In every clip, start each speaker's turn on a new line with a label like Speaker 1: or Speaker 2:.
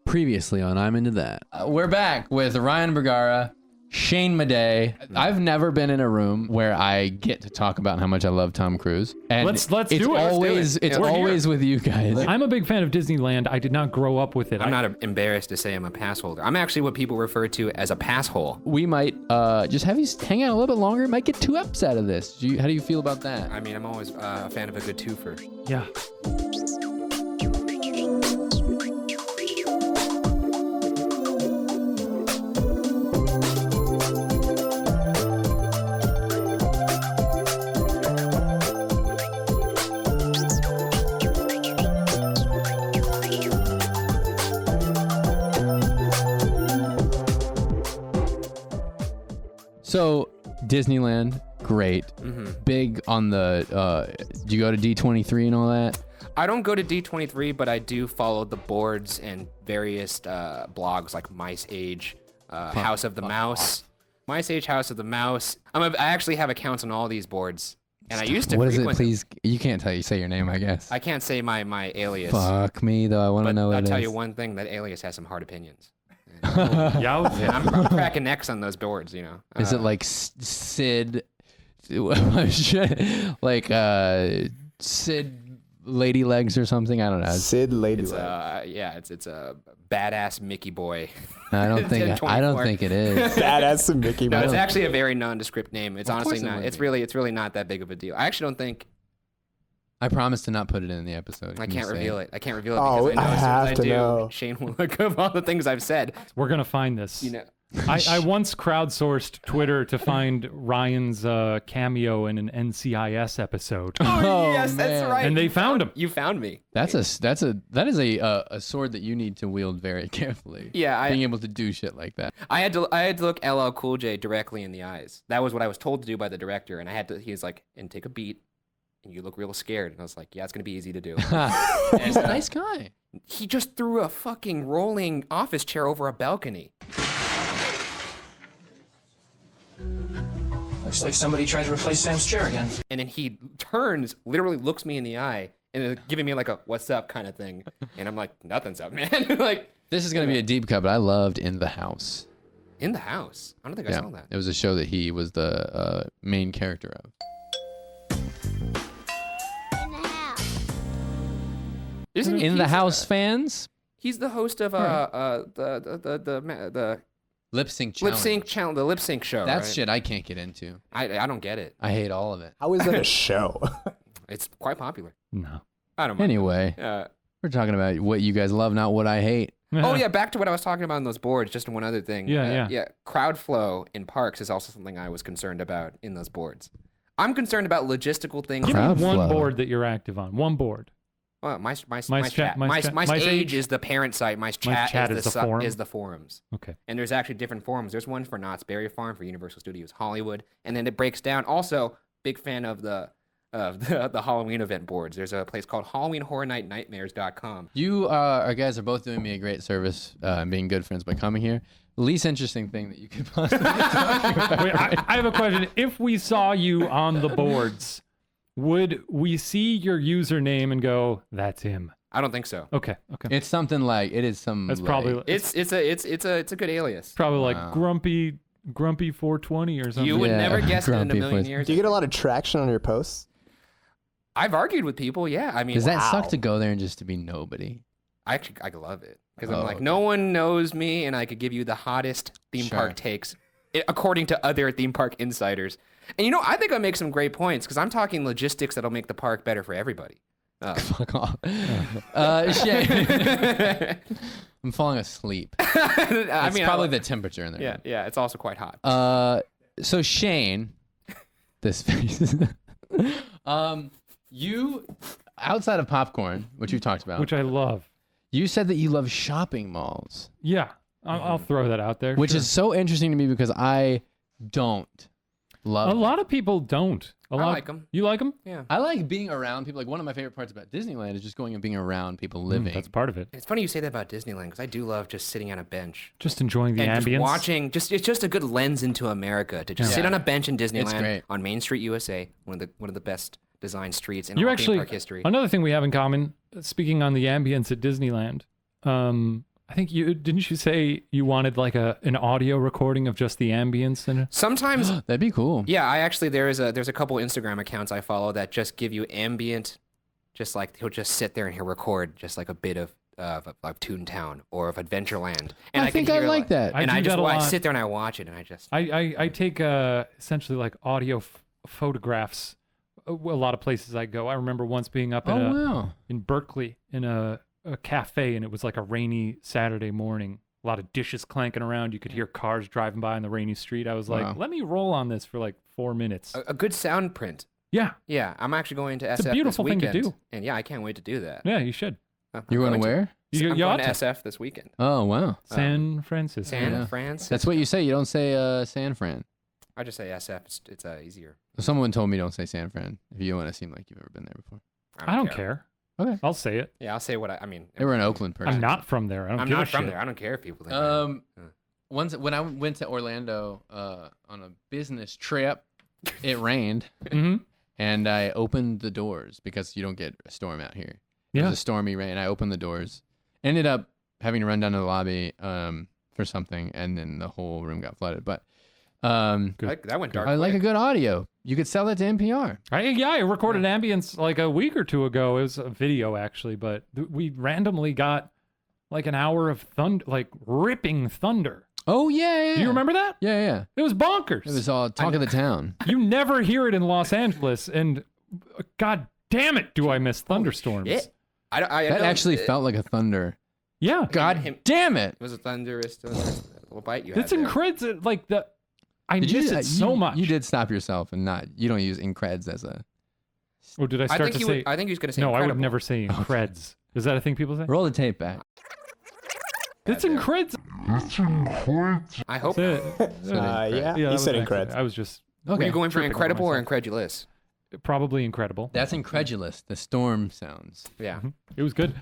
Speaker 1: Previously on I'm Into That. We're back with Ryan Bergara, Shane Madej. I've never been in a room where I get to talk about how much I love Tom Cruise. And
Speaker 2: let's do it.
Speaker 1: It's always with you guys.
Speaker 2: I'm a big fan of Disneyland. I did not grow up with it.
Speaker 3: I'm not embarrassed to say I'm a pass holder. I'm actually what people refer to as a pass hole.
Speaker 1: We might just have you hang out a little bit longer. Might get 2 eps out of this. How do you feel about that?
Speaker 3: I mean, I'm always a fan of a good twofer.
Speaker 2: Yeah.
Speaker 1: So, Disneyland, great. Big on the, do you go to D23 and all that?
Speaker 3: I don't go to D23, but I do follow the boards and various blogs like Mice Age, House of the Mouse. Mice Age, House of the Mouse. I actually have accounts on all these boards. And I used to
Speaker 1: What is it, please? You can't say your name, I guess.
Speaker 3: I can't say my alias.
Speaker 1: Fuck me, though. I want to know what it is.
Speaker 3: I'll tell you one thing, that alias has some hard opinions.
Speaker 2: Yeah,
Speaker 3: I'm cracking necks on those boards, you know.
Speaker 1: Is it like Sid, like Sid Lady Legs or something? I don't know.
Speaker 4: Sid Lady
Speaker 3: It's
Speaker 4: Legs.
Speaker 3: it's a badass Mickey boy.
Speaker 1: I don't think it is.
Speaker 4: Badass Mickey
Speaker 3: No,
Speaker 4: Mouse.
Speaker 3: it's actually a very nondescript name. It's
Speaker 1: Of course
Speaker 3: honestly
Speaker 1: it
Speaker 3: not.
Speaker 1: would
Speaker 3: It's
Speaker 1: be.
Speaker 3: really not that big of a deal. I actually don't think
Speaker 1: I promise to not put it in the episode.
Speaker 3: I can't reveal it. I can't reveal it
Speaker 4: Oh,
Speaker 3: because I know
Speaker 4: I
Speaker 3: as soon
Speaker 4: have
Speaker 3: as I
Speaker 4: to
Speaker 3: do,
Speaker 4: know.
Speaker 3: Shane will look up all the things I've said.
Speaker 2: we're gonna find this.
Speaker 3: You know.
Speaker 2: I once crowdsourced Twitter to find Ryan's cameo in an NCIS episode,
Speaker 1: Oh,
Speaker 3: yes, that's
Speaker 1: man.
Speaker 3: right.
Speaker 2: and they found him.
Speaker 3: You found me.
Speaker 1: That is a sword that you need to wield very carefully.
Speaker 3: Yeah,
Speaker 1: being able to do shit like that.
Speaker 3: I had to look LL Cool J directly in the eyes. That was what I was told to do by the director, and he was like, and take a beat, and you look real scared. And I was like, yeah, it's gonna be easy to do.
Speaker 1: He's a nice guy.
Speaker 3: He just threw a fucking rolling office chair over a balcony.
Speaker 5: Looks like somebody tried to replace Sam's chair again.
Speaker 3: And then he turns, literally looks me in the eye, and is giving me like a "what's up" kind of thing. And I'm like, nothing's up, man. Like,
Speaker 1: This is gonna be a deep cut, but I loved In the House.
Speaker 3: in the house. I don't think I saw that.
Speaker 1: It was a show that he was the main character of.
Speaker 6: In the house.
Speaker 3: Isn't he,
Speaker 1: In the
Speaker 3: he's,
Speaker 1: House fans,
Speaker 3: He's the host of the
Speaker 1: lip sync
Speaker 3: lip
Speaker 1: challenge.
Speaker 3: sync channel, the lip sync show.
Speaker 1: That's
Speaker 3: right?
Speaker 1: shit I can't get into.
Speaker 3: I don't get it.
Speaker 1: I hate all of it.
Speaker 4: How is that a show?
Speaker 3: It's quite popular.
Speaker 2: No.
Speaker 3: I don't mind.
Speaker 1: Anyway, we're talking about what you guys love, not what I hate.
Speaker 3: Oh yeah, back to what I was talking about on those boards. Just one other thing.
Speaker 2: Yeah.
Speaker 3: Crowd flow in parks is also something I was concerned about in those boards. I'm concerned about logistical things.
Speaker 2: Give me
Speaker 1: Crowd
Speaker 2: one
Speaker 1: flow.
Speaker 2: board that you're active on. One board.
Speaker 3: Well, Mice
Speaker 2: Mice
Speaker 3: Chat.
Speaker 2: Mice
Speaker 3: Mice
Speaker 2: Age?
Speaker 3: Age is the parent site. Mice Chat
Speaker 2: is the forum?
Speaker 3: is the forums.
Speaker 2: Okay.
Speaker 3: And there's actually different forums. There's one for Knott's Berry Farm for Universal Studios Hollywood, and then it breaks down. Also, big fan of the Halloween event boards. There's a place called HalloweenHorrorNightNightmares.com.
Speaker 1: You guys are both doing me a great service and being good friends by coming here. The least interesting thing that you could possibly talk about.
Speaker 2: Wait, I have a question. If we saw you on the boards, would we see your username and go, "That's him"?
Speaker 3: I don't think so.
Speaker 2: Okay.
Speaker 1: It's something like it is some.
Speaker 2: That's
Speaker 1: like,
Speaker 2: probably
Speaker 3: It's a good alias.
Speaker 2: probably like
Speaker 1: Wow.
Speaker 2: grumpy 420 or something.
Speaker 3: You would
Speaker 1: Yeah,
Speaker 3: never guess it in a
Speaker 1: grumpy
Speaker 3: million
Speaker 1: voice.
Speaker 3: years.
Speaker 4: Do you get a lot of traction on your posts?
Speaker 3: I've argued with people. Yeah, I mean,
Speaker 1: Does that suck
Speaker 4: Wow.
Speaker 1: to go there and just to be nobody?
Speaker 3: I love it because
Speaker 1: Oh,
Speaker 3: I'm like,
Speaker 1: okay.
Speaker 3: no one knows me, and I could give you the hottest theme
Speaker 1: Sure.
Speaker 3: park takes, according to other theme park insiders. And you know, I think I make some great points because I'm talking logistics that'll make the park better for everybody.
Speaker 1: Fuck off. Shit. I'm falling asleep.
Speaker 3: I
Speaker 1: It's
Speaker 3: mean,
Speaker 1: probably the temperature in there.
Speaker 3: yeah, it's also quite hot.
Speaker 1: So Shane, this face. You outside of popcorn, which you talked about,
Speaker 2: which I love.
Speaker 1: you said that you love shopping malls,
Speaker 2: Yeah, I'll throw that out there.
Speaker 1: which
Speaker 2: sure.
Speaker 1: is so interesting to me because I don't love
Speaker 2: a
Speaker 1: them.
Speaker 2: lot of people don't.
Speaker 3: I like 'em.
Speaker 2: You like them?
Speaker 3: Yeah,
Speaker 1: I like being around people. Like one of my favorite parts about Disneyland is just going and being around people living.
Speaker 2: That's part of it.
Speaker 3: it's funny you say that about Disneyland because I do love just sitting on a bench
Speaker 2: Just enjoying the
Speaker 3: and
Speaker 2: ambience.
Speaker 3: just watching. It's just a good lens into America to just sit on a bench in Disneyland
Speaker 1: great.
Speaker 3: on Main Street, USA, one of the best designed streets in
Speaker 2: You
Speaker 3: all
Speaker 2: actually
Speaker 3: theme park history.
Speaker 2: another thing we have in common. Speaking on the ambience at Disneyland, I think didn't you say you wanted like an audio recording of just the ambience and
Speaker 3: Sometimes,
Speaker 1: That'd be cool.
Speaker 3: yeah, there's a couple Instagram accounts I follow that just give you ambient, just like he'll just sit there and he'll record just like a bit of Toontown or of Adventureland. And
Speaker 1: I think
Speaker 3: can
Speaker 1: I
Speaker 3: hear,
Speaker 1: like that.
Speaker 3: And
Speaker 2: I
Speaker 3: I
Speaker 2: do
Speaker 3: just
Speaker 2: that a lot.
Speaker 3: sit there and I watch it and I just.
Speaker 2: I take essentially like audio photographs. A lot of places I go. I remember once being up in Berkeley in a cafe, and it was like a rainy Saturday morning. A lot of dishes clanking around. You could hear cars driving by on the rainy street. I was like, let me roll on this for like 4 minutes.
Speaker 3: A good sound print.
Speaker 2: Yeah.
Speaker 3: Yeah, I'm actually going to SF
Speaker 2: It's a beautiful
Speaker 3: this
Speaker 2: thing
Speaker 3: weekend.
Speaker 2: to do.
Speaker 3: And yeah, I can't wait to do that.
Speaker 2: Yeah, you should.
Speaker 1: You're going to where?
Speaker 2: You
Speaker 3: I'm
Speaker 2: ought
Speaker 3: going to
Speaker 2: to.
Speaker 3: SF this weekend.
Speaker 1: Oh, wow.
Speaker 2: San Francisco.
Speaker 3: San Francisco.
Speaker 1: That's what you say. You don't say San Fran.
Speaker 3: I just say SF. It's easier.
Speaker 1: Someone told me don't say San Fran if you want to seem like you've ever been there before.
Speaker 2: I don't care.
Speaker 1: Okay.
Speaker 2: I'll say it.
Speaker 3: Yeah, I'll say what I mean.
Speaker 1: They were an Oakland person.
Speaker 2: I'm not from there. I don't
Speaker 3: I'm
Speaker 2: give
Speaker 3: not
Speaker 2: a
Speaker 3: from
Speaker 2: shit.
Speaker 3: there. I don't care if people think
Speaker 1: Once when I went to Orlando on a business trip, it rained,
Speaker 2: Mhm.
Speaker 1: and I opened the doors because you don't get a storm out here. It
Speaker 2: Yeah.
Speaker 1: was a stormy rain. I opened the doors. Ended up having to run down to the lobby for something, and then the whole room got flooded. But
Speaker 3: that went dark.
Speaker 1: I like a
Speaker 3: quick.
Speaker 1: good audio. You could sell it to NPR.
Speaker 2: I recorded ambience like a week or two ago. It was a video actually, but we randomly got like an hour of thunder, like ripping thunder.
Speaker 1: Oh yeah.
Speaker 2: Do you remember that?
Speaker 1: Yeah.
Speaker 2: It was bonkers.
Speaker 1: It was all talk of the town.
Speaker 2: You never hear it in Los Angeles, and god damn it, do I miss thunderstorms?
Speaker 3: Shit. I
Speaker 1: That
Speaker 3: know
Speaker 1: actually felt like a thunder.
Speaker 2: Yeah,
Speaker 1: God damn it!
Speaker 3: It was a thunderous little bite you
Speaker 2: it's
Speaker 3: had there.
Speaker 2: incredible. Like I
Speaker 1: Did
Speaker 2: miss
Speaker 1: you,
Speaker 2: it so much.
Speaker 1: You did stop yourself and you don't use increds as a.
Speaker 2: Or did I
Speaker 3: I
Speaker 2: start
Speaker 3: think
Speaker 2: to
Speaker 3: he
Speaker 2: say?
Speaker 3: would, I think he was going to say
Speaker 2: No, I would
Speaker 3: incredible.
Speaker 2: never say increds. Is that a thing people say?
Speaker 1: Roll the tape back.
Speaker 2: It's increds.
Speaker 3: I hope.
Speaker 2: That's it.
Speaker 4: Yeah,
Speaker 2: that
Speaker 4: you
Speaker 2: was
Speaker 4: said
Speaker 2: an accident.
Speaker 4: incredible.
Speaker 2: I was just
Speaker 3: Were you going for
Speaker 2: tripping over
Speaker 3: incredible or
Speaker 2: myself.
Speaker 3: incredulous?
Speaker 2: Probably incredible.
Speaker 1: That's incredulous. The storm sounds.
Speaker 3: Yeah.
Speaker 2: It was good.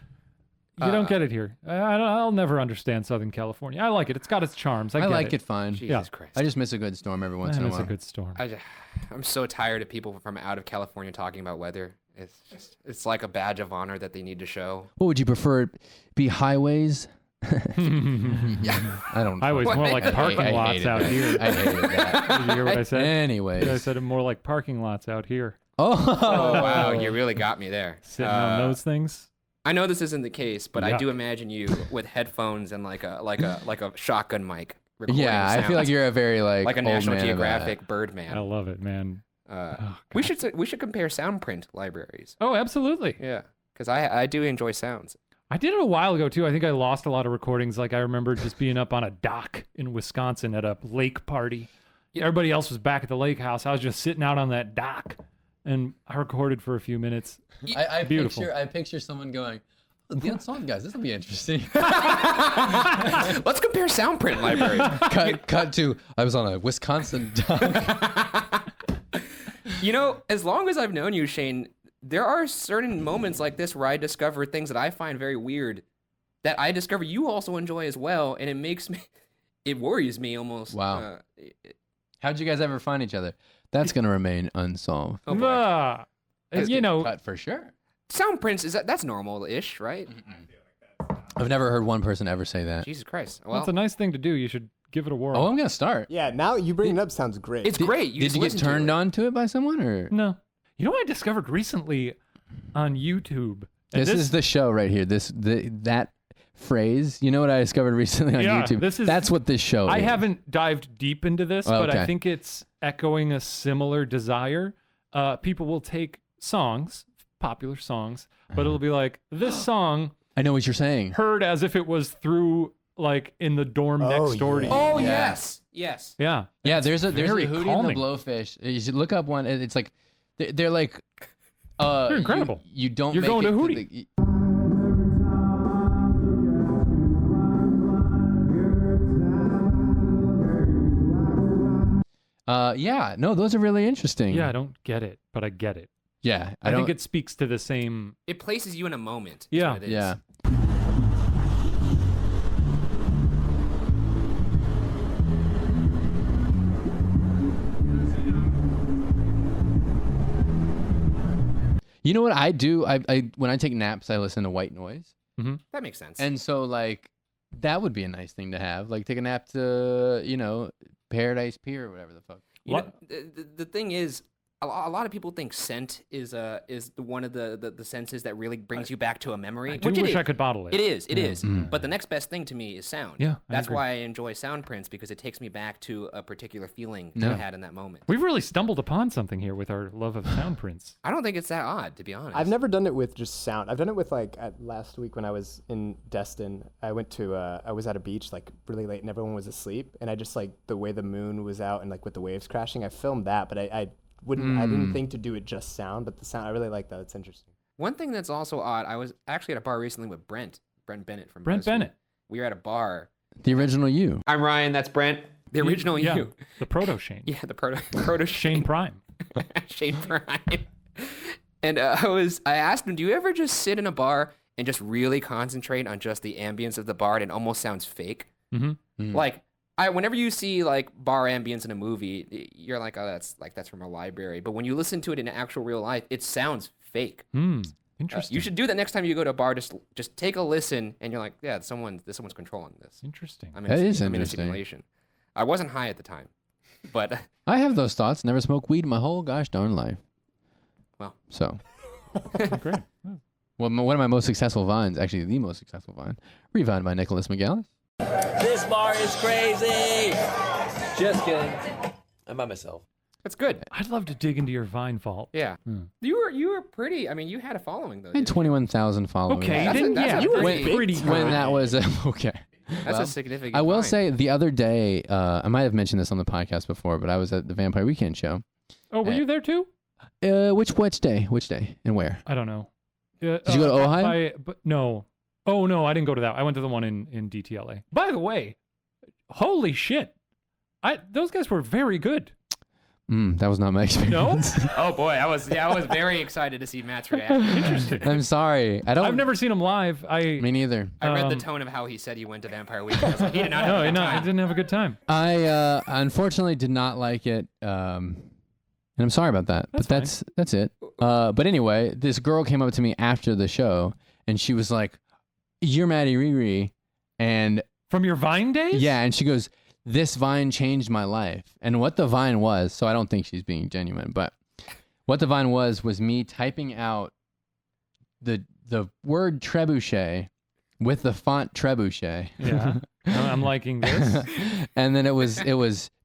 Speaker 2: You don't get it here. I'll never understand Southern California. I like it. It's got its charms. I
Speaker 1: like
Speaker 2: get
Speaker 1: it fine.
Speaker 3: Jesus
Speaker 2: Yeah.
Speaker 3: Christ.
Speaker 1: I just miss a good storm every once in a
Speaker 2: It's
Speaker 1: while.
Speaker 2: a good storm.
Speaker 3: I'm so tired of people from out of California talking about weather. It's like a badge of honor that they need to show.
Speaker 1: What would you prefer? Be highways? I don't.
Speaker 2: Highways more like parking
Speaker 1: I
Speaker 2: lots
Speaker 1: hated
Speaker 2: out
Speaker 1: that.
Speaker 2: here.
Speaker 1: I hated that.
Speaker 2: Did you hear what I said?
Speaker 1: Anyways.
Speaker 2: I said it more like parking lots out here.
Speaker 3: Oh
Speaker 1: Oh.
Speaker 3: wow, you really got me there.
Speaker 2: Sitting on those things.
Speaker 3: I know this isn't the case, but I
Speaker 2: Yeah.
Speaker 3: do imagine you with headphones and like a shotgun mic. recording
Speaker 1: Yeah, I feel
Speaker 3: sounds.
Speaker 1: like you're a very like
Speaker 3: a
Speaker 1: old
Speaker 3: National
Speaker 1: man
Speaker 3: Geographic
Speaker 2: I
Speaker 3: Birdman.
Speaker 2: love it, man.
Speaker 3: We should compare sound print libraries.
Speaker 2: Oh, absolutely.
Speaker 3: Yeah, because I do enjoy sounds.
Speaker 2: I did it a while ago too. I think I lost a lot of recordings. Like I remember just being up on a dock in Wisconsin at a lake party. Everybody else was back at the lake house. I was just sitting out on that dock, and I recorded for a few minutes. Beautiful.
Speaker 1: I picture someone going, oh, the Unsolved guys. This will be interesting.
Speaker 3: Let's compare sound print libraries.
Speaker 1: cut to. I was on a Wisconsin dock.
Speaker 3: You know, as long as I've known you, Shane, there are certain moments like this where I discover things that I find very weird that I discover you also enjoy as well, and it makes me, it worries me almost.
Speaker 1: Wow. How'd you guys ever find each other? That's gonna remain unsolved.
Speaker 3: Oh boy.
Speaker 2: And, you know,
Speaker 1: cut for sure.
Speaker 3: Sound prints, that's normal-ish, right?
Speaker 1: I've never heard one person ever say that.
Speaker 3: Jesus Christ.
Speaker 2: well,
Speaker 3: Well,
Speaker 2: it's a nice thing to do. You should give it a whirl.
Speaker 1: Oh, I'm gonna start.
Speaker 4: Yeah, now you bring it up sounds great.
Speaker 3: it's great.
Speaker 1: Did
Speaker 3: just
Speaker 1: you get
Speaker 3: listen to
Speaker 1: turned
Speaker 3: it.
Speaker 1: on to it by someone or?
Speaker 2: No. You know what I discovered recently on YouTube? And
Speaker 1: This is the show right here. That phrase. You know what I discovered recently on
Speaker 2: Yeah,
Speaker 1: YouTube? That's what this show
Speaker 2: I
Speaker 1: is.
Speaker 2: haven't dived deep into this,
Speaker 1: Oh,
Speaker 2: but I
Speaker 1: okay.
Speaker 2: think it's echoing a similar desire. People will take songs, popular songs, but it'll be like, this song
Speaker 1: I know what you're saying.
Speaker 2: heard as if it was through, like, in the dorm next door to you.
Speaker 3: Oh,
Speaker 1: Yeah.
Speaker 3: yes. Yes.
Speaker 2: Yeah.
Speaker 1: Yeah, there's a
Speaker 2: very
Speaker 1: Hootie
Speaker 2: calming.
Speaker 1: and the Blowfish. You should look up one. It's like they're like. They're
Speaker 2: incredible.
Speaker 1: You don't.
Speaker 2: You're
Speaker 1: make
Speaker 2: going
Speaker 1: it
Speaker 2: to
Speaker 1: to
Speaker 2: Hootie.
Speaker 1: Yeah. No, those are really interesting.
Speaker 2: Yeah, I don't get it, but I get it.
Speaker 1: Yeah.
Speaker 2: I think
Speaker 1: don't.
Speaker 2: it speaks to the same.
Speaker 3: It places you in a moment. is
Speaker 2: Yeah.
Speaker 3: what it is.
Speaker 1: Yeah. You know what I do? I when I take naps, I listen to white noise.
Speaker 3: That makes sense.
Speaker 1: And so like That would be a nice thing to have. Like take a nap to, Paradise Pier or whatever the fuck.
Speaker 3: The thing is, a lot of people think scent is one of the senses that really brings you back to a memory.
Speaker 2: I wish I could bottle it.
Speaker 3: It is. But the next best thing to me is sound.
Speaker 2: Yeah,
Speaker 3: that's why I enjoy sound prints, because it takes me back to a particular feeling that I had in that moment.
Speaker 2: We've really stumbled upon something here with our love of sound prints.
Speaker 3: I don't think it's that odd, to be honest.
Speaker 4: I've never done it with just sound. I've done it with last week when I was in Destin. I went to I was at a beach like really late and everyone was asleep, and I just like the way the moon was out and like with the waves crashing. I filmed that, but I didn't think to do it just sound, but the sound, I really like that. It's interesting.
Speaker 3: One thing that's also odd, I was actually at a bar recently with Brent Bennett from
Speaker 2: Brent
Speaker 3: BuzzFeed.
Speaker 2: Bennett.
Speaker 3: We were at a bar.
Speaker 1: The original you.
Speaker 3: I'm Ryan, that's Brent. The original you.
Speaker 2: The proto Shane.
Speaker 3: Yeah, the proto
Speaker 2: Shane Prime.
Speaker 3: Shane Prime. And I asked him, do you ever just sit in a bar and just really concentrate on just the ambience of the bar and it almost sounds fake?
Speaker 2: Mm-hmm.
Speaker 3: Like, whenever you see like bar ambience in a movie, you're like, oh, that's from a library. But when you listen to it in actual real life, it sounds fake.
Speaker 2: Interesting.
Speaker 3: You should do that next time you go to a bar. Just take a listen, and you're like, yeah, someone's controlling this.
Speaker 2: Interesting.
Speaker 3: I'm
Speaker 1: That is
Speaker 3: I'm in a
Speaker 1: interesting.
Speaker 3: simulation. I wasn't high at the time, but
Speaker 1: I have those thoughts. Never smoked weed my whole gosh darn life.
Speaker 3: well,
Speaker 1: So,
Speaker 2: Great.
Speaker 1: well, one of my most successful vines, actually the most successful vine, revined by Nicholas McGallis.
Speaker 7: This bar is crazy. Just kidding. I'm by myself.
Speaker 3: that's good.
Speaker 2: I'd love to dig into your Vine vault.
Speaker 3: Yeah, you were pretty. I mean, you had a following though.
Speaker 1: I had
Speaker 3: didn't you?
Speaker 1: 21,000 followers.
Speaker 2: Okay,
Speaker 3: That's a-
Speaker 2: then
Speaker 3: that's a
Speaker 2: yeah, you were
Speaker 3: pretty-
Speaker 2: pretty
Speaker 1: When that was okay.
Speaker 3: That's a significant.
Speaker 1: I will
Speaker 3: find.
Speaker 1: say the other day, I might have mentioned this on the podcast before, but I was at the Vampire Weekend show.
Speaker 2: Oh, were you there too?
Speaker 1: Which day? Which day and where?
Speaker 2: I don't know.
Speaker 1: Did you go to Ohio?
Speaker 2: But no. Oh no, I didn't go to that. I went to the one in DTLA. By the way, holy shit! Those guys were very good.
Speaker 1: That was not my experience.
Speaker 2: No?
Speaker 3: Oh boy, I was very excited to see Matt's reaction.
Speaker 2: Interesting.
Speaker 1: I'm sorry.
Speaker 2: I've never seen them live.
Speaker 1: Me neither.
Speaker 3: I read the tone of how he said he went to Vampire Weekend. I was like, he did not have a good
Speaker 2: I
Speaker 3: time.
Speaker 2: didn't have a good time.
Speaker 1: I unfortunately did not like it, and I'm sorry about that.
Speaker 2: That's
Speaker 1: That's it. But anyway, this girl came up to me after the show, and she was like, "You're Matty Riri," and
Speaker 2: From your Vine days?
Speaker 1: yeah, and she goes, "This Vine changed my life." And what the Vine was, so I don't think she's being genuine, but what the Vine was me typing out the word trebuchet with the font trebuchet.
Speaker 2: Yeah. I'm liking this.
Speaker 1: And then it was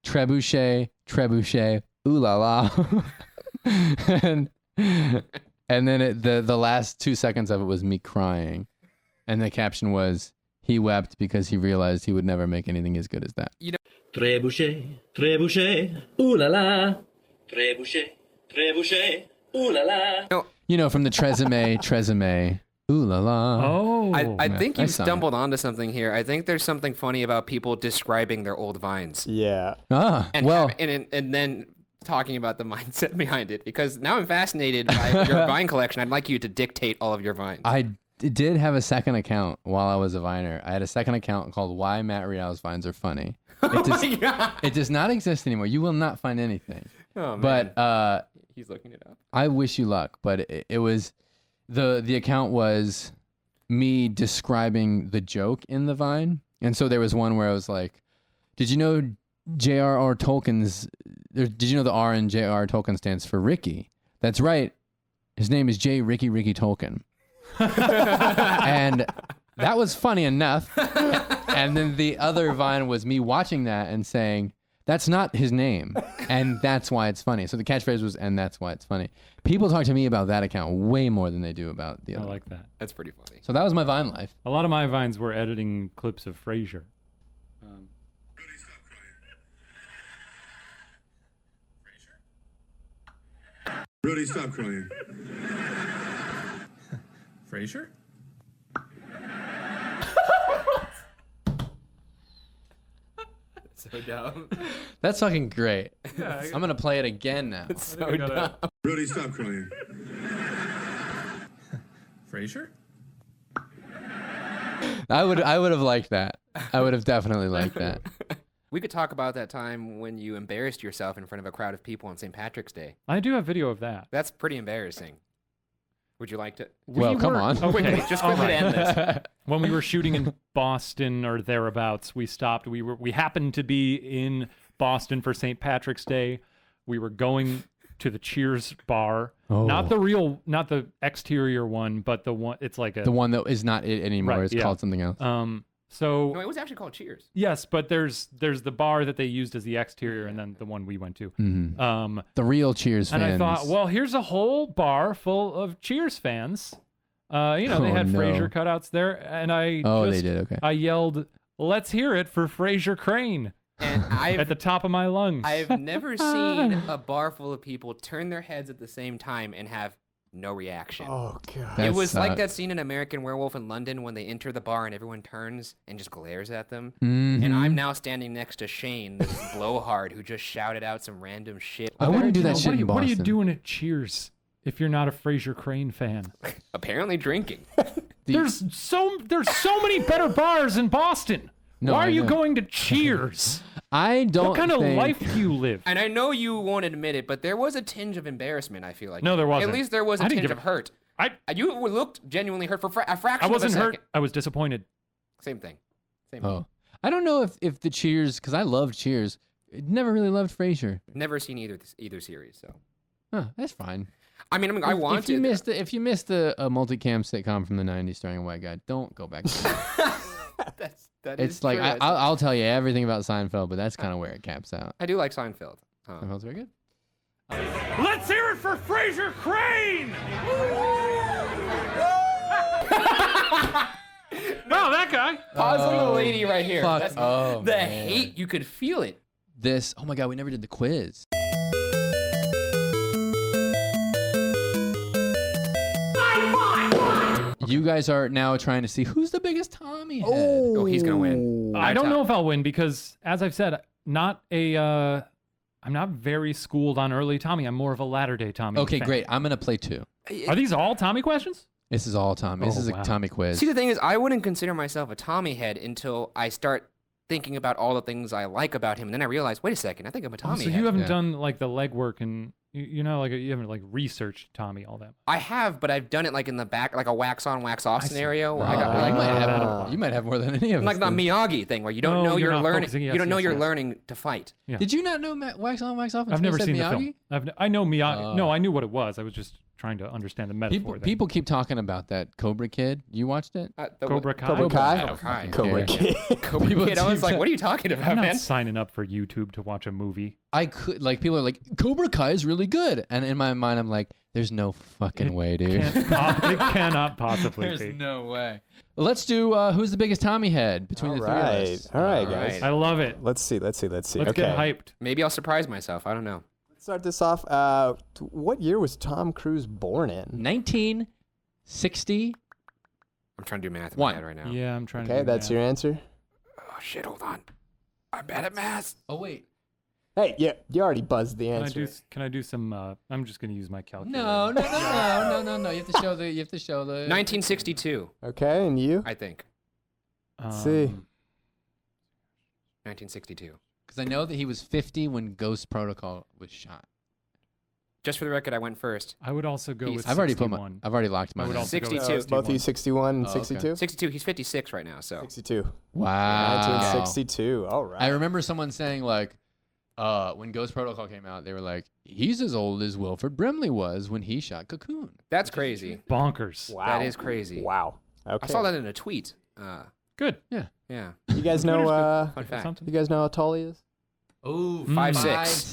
Speaker 1: trebuchet, ooh la la. and then the last 2 seconds of it was me crying. And the caption was, he wept because he realized he would never make anything as good as that.
Speaker 7: Trebuchet, trebuchet, ooh la la. Trebuchet, trebuchet, ooh la la.
Speaker 1: You know, from the Tresemme, ooh la la.
Speaker 2: Oh.
Speaker 3: I think
Speaker 1: I
Speaker 3: you
Speaker 1: saw
Speaker 3: stumbled onto something here. I think there's something funny about people describing their old vines.
Speaker 4: Yeah.
Speaker 3: And
Speaker 1: Well,
Speaker 3: and then talking about the mindset behind it, because now I'm fascinated by your Vine collection. I'd like you to dictate all of your vines.
Speaker 1: I did have a second account while I was a Viner. I had a second account called Why Matt Rial's Vines Are Funny. It does not exist anymore. You will not find anything.
Speaker 3: Oh, man.
Speaker 1: But
Speaker 3: He's looking it up.
Speaker 1: I wish you luck. But it was the account was me describing the joke in the Vine, and so there was one where I was like, "Did you know J.R.R. Tolkien's? Did you know the R in J.R.R. Tolkien stands for Ricky? That's right. His name is J. Ricky Tolkien." And that was funny enough. And then the other Vine was me watching that and saying, "That's not his name, and that's why it's funny." So the catchphrase was, "And that's why it's funny." People talk to me about that account way more than they do about the
Speaker 2: I
Speaker 1: other.
Speaker 2: like that.
Speaker 3: That's pretty funny.
Speaker 1: So that was my Vine life.
Speaker 2: A lot of my Vines were editing clips of Frasier.
Speaker 8: Rudy, stop crying.
Speaker 5: Fraser?
Speaker 3: So dumb.
Speaker 1: That's fucking great. I'm gonna play it again now.
Speaker 3: So dumb.
Speaker 8: Rudy, stop crying.
Speaker 5: Fraser?
Speaker 1: I would have liked that. I would have definitely liked that.
Speaker 3: We could talk about that time when you embarrassed yourself in front of a crowd of people on St. Patrick's Day.
Speaker 2: I do have video of that.
Speaker 3: That's pretty embarrassing. Would you like to?
Speaker 1: Well, come on.
Speaker 3: Quickly, just quickly to end this.
Speaker 2: When we were shooting in Boston or thereabouts, we stopped. We happened to be in Boston for St. Patrick's Day. We were going to the Cheers bar, not the exterior one, but the one. It's like
Speaker 1: the one that is not it anymore.
Speaker 2: Right,
Speaker 1: It's called something else.
Speaker 2: So
Speaker 3: No, it was actually called Cheers.
Speaker 2: yes, but there's the bar that they used as the exterior, and then the one we went to.
Speaker 1: The real Cheers fans.
Speaker 2: And I thought, well, here's a whole bar full of Cheers fans. They had Fraser cutouts there, and
Speaker 1: they did. Okay.
Speaker 2: I yelled, "Let's hear it for Fraser Crane!"
Speaker 3: And
Speaker 2: at the top of my lungs.
Speaker 3: I've never seen a bar full of people turn their heads at the same time and have no reaction.
Speaker 4: Oh god.
Speaker 1: That
Speaker 3: It was like
Speaker 1: sucks.
Speaker 3: that scene in American Werewolf in London when they enter the bar and everyone turns and just glares at them.
Speaker 1: Mhm.
Speaker 3: And I'm now standing next to Shane, this blowhard who just shouted out some random shit.
Speaker 1: I wouldn't do that shit in
Speaker 2: What are you
Speaker 1: Boston.
Speaker 2: doing at Cheers if you're not a Fraser Crane fan?
Speaker 3: Apparently drinking.
Speaker 2: There's so many better bars in Boston.
Speaker 1: No,
Speaker 2: Why
Speaker 1: I
Speaker 2: are you
Speaker 1: know.
Speaker 2: going to Cheers?
Speaker 1: I don't.
Speaker 2: What kind of
Speaker 1: think-
Speaker 2: life do you live?
Speaker 3: And I know you won't admit it, but there was a tinge of embarrassment, I feel like.
Speaker 2: No, there wasn't.
Speaker 3: At least there was a
Speaker 2: I didn't
Speaker 3: tinge
Speaker 2: give
Speaker 3: of
Speaker 2: a-
Speaker 3: hurt. You looked genuinely hurt for a fraction
Speaker 2: I
Speaker 3: of a
Speaker 2: wasn't
Speaker 3: second.
Speaker 2: hurt. I was disappointed.
Speaker 3: Same thing.
Speaker 1: Oh, I don't know if the Cheers, because I loved Cheers. Never really loved Frasier.
Speaker 3: Never seen either series, so.
Speaker 1: Huh, that's fine.
Speaker 3: I mean, I want
Speaker 1: if you
Speaker 3: to.
Speaker 1: missed a multicam sitcom from the '90s starring a white guy, don't go back to it.
Speaker 3: That is
Speaker 1: It's like
Speaker 3: true.
Speaker 1: I'll tell you everything about Seinfeld, but that's kind of where it caps out.
Speaker 3: I do like Seinfeld.
Speaker 1: Seinfeld's very good.
Speaker 2: Let's hear it for Fraser Crane! Oh, that guy.
Speaker 3: Pause on the lady right here.
Speaker 1: fuck.
Speaker 3: That's
Speaker 1: Oh,
Speaker 3: the
Speaker 1: man.
Speaker 3: hate, you could feel it.
Speaker 1: Oh my god, we never did the quiz. You guys are now trying to see who's the biggest Tommy head.
Speaker 3: Oh, he's gonna win.
Speaker 2: I don't know if I'll win because, as I've said, I'm not very schooled on early Tommy. I'm more of a latter day Tommy.
Speaker 1: Okay,
Speaker 2: fan.
Speaker 1: great. I'm gonna play 2.
Speaker 2: Are these all Tommy questions?
Speaker 1: This is all Tommy. This
Speaker 2: Oh,
Speaker 1: is
Speaker 2: wow.
Speaker 1: a Tommy quiz.
Speaker 3: See, the thing is, I wouldn't consider myself a Tommy head until I start thinking about all the things I like about him, and then I realize, wait a second, I think I'm a Tommy
Speaker 2: so
Speaker 3: head.
Speaker 2: you haven't
Speaker 1: Yeah.
Speaker 2: done like the legwork and you haven't like researched Tommy all that.
Speaker 3: I have, but I've done it like in the back, like a wax on, wax off
Speaker 2: I see.
Speaker 3: scenario. Where
Speaker 1: Oh,
Speaker 3: I got
Speaker 1: you
Speaker 3: like,
Speaker 1: might have more than any of us.
Speaker 3: like the
Speaker 1: then.
Speaker 3: Miyagi thing, where you don't
Speaker 2: No,
Speaker 3: know
Speaker 2: you're
Speaker 3: you're
Speaker 2: not
Speaker 3: learning.
Speaker 2: focusing. Yes,
Speaker 3: you don't know
Speaker 2: yes,
Speaker 3: you're
Speaker 2: yes.
Speaker 3: learning to fight.
Speaker 2: Yeah.
Speaker 1: Did you not know Wax on, Wax off?
Speaker 2: I've
Speaker 1: until you
Speaker 2: never
Speaker 1: said
Speaker 2: seen
Speaker 1: Miyagi?
Speaker 2: the film. I know Miyagi.
Speaker 1: Oh.
Speaker 2: No, I knew what it was. I was just trying to understand the metaphor. there.
Speaker 1: People keep talking about that Cobra Kid. You watched it?
Speaker 2: Cobra Kai.
Speaker 4: Cobra Kai?
Speaker 3: Cobra Kai.
Speaker 4: Cobra Kid.
Speaker 3: Cobra
Speaker 1: People
Speaker 3: Kid. I was
Speaker 1: keep
Speaker 3: like,
Speaker 1: ta-
Speaker 3: what are you talking about,
Speaker 2: I'm not
Speaker 3: man?
Speaker 2: signing up for YouTube to watch a movie.
Speaker 1: I could people are like Cobra Kai is really good, and in my mind I'm like, there's no fucking way, dude.
Speaker 2: It cannot possibly
Speaker 1: There's
Speaker 2: be.
Speaker 1: no way. Let's do who's the biggest Tommy head between the three of us.
Speaker 4: All right,
Speaker 3: All
Speaker 4: guys.
Speaker 3: right.
Speaker 2: I love it.
Speaker 4: Let's see.
Speaker 2: Let's
Speaker 4: okay.
Speaker 2: get hyped.
Speaker 3: Maybe I'll surprise myself. I don't know.
Speaker 4: Let's start this off. What year was Tom Cruise born in?
Speaker 1: 1960.
Speaker 3: I'm trying to do math in
Speaker 1: One.
Speaker 3: my head right now.
Speaker 2: Yeah, I'm trying to.
Speaker 4: Okay,
Speaker 2: do
Speaker 4: that's
Speaker 2: math.
Speaker 4: your answer.
Speaker 3: Oh shit! Hold on. I'm bad at math.
Speaker 1: Oh wait.
Speaker 4: Hey, yeah, you already buzzed the answer.
Speaker 2: Can I do some? I'm just gonna use my calculator.
Speaker 1: No. You have to show the.
Speaker 3: 1962,
Speaker 4: Okay, and you?
Speaker 3: I think.
Speaker 4: see.
Speaker 3: 1962.
Speaker 1: Because I know that he was 50 when Ghost Protocol was shot.
Speaker 3: Just for the record, I went first.
Speaker 2: I would also go with.
Speaker 1: I've already
Speaker 2: 61.
Speaker 1: I've already locked
Speaker 2: I
Speaker 1: mine.
Speaker 2: would
Speaker 1: in.
Speaker 2: also go with
Speaker 3: 62.
Speaker 4: Both of you 61 and
Speaker 1: Oh, okay.
Speaker 4: 62?
Speaker 3: 62. He's 56 right now. So
Speaker 4: 62.
Speaker 1: Wow.
Speaker 4: 1962. All right.
Speaker 1: I remember someone saying like, when Ghost Protocol came out, they were like, he's as old as Wilford Brimley was when he shot Cocoon.
Speaker 3: that's crazy.
Speaker 2: Bonkers.
Speaker 4: Wow.
Speaker 3: That is crazy.
Speaker 4: Wow. Okay.
Speaker 3: I saw that in a tweet.
Speaker 2: Good.
Speaker 1: Yeah.
Speaker 3: Yeah.
Speaker 4: You guys know
Speaker 3: Fun fact.
Speaker 2: Something.
Speaker 4: you guys know how tall he is?
Speaker 1: Oh,
Speaker 3: 5'6".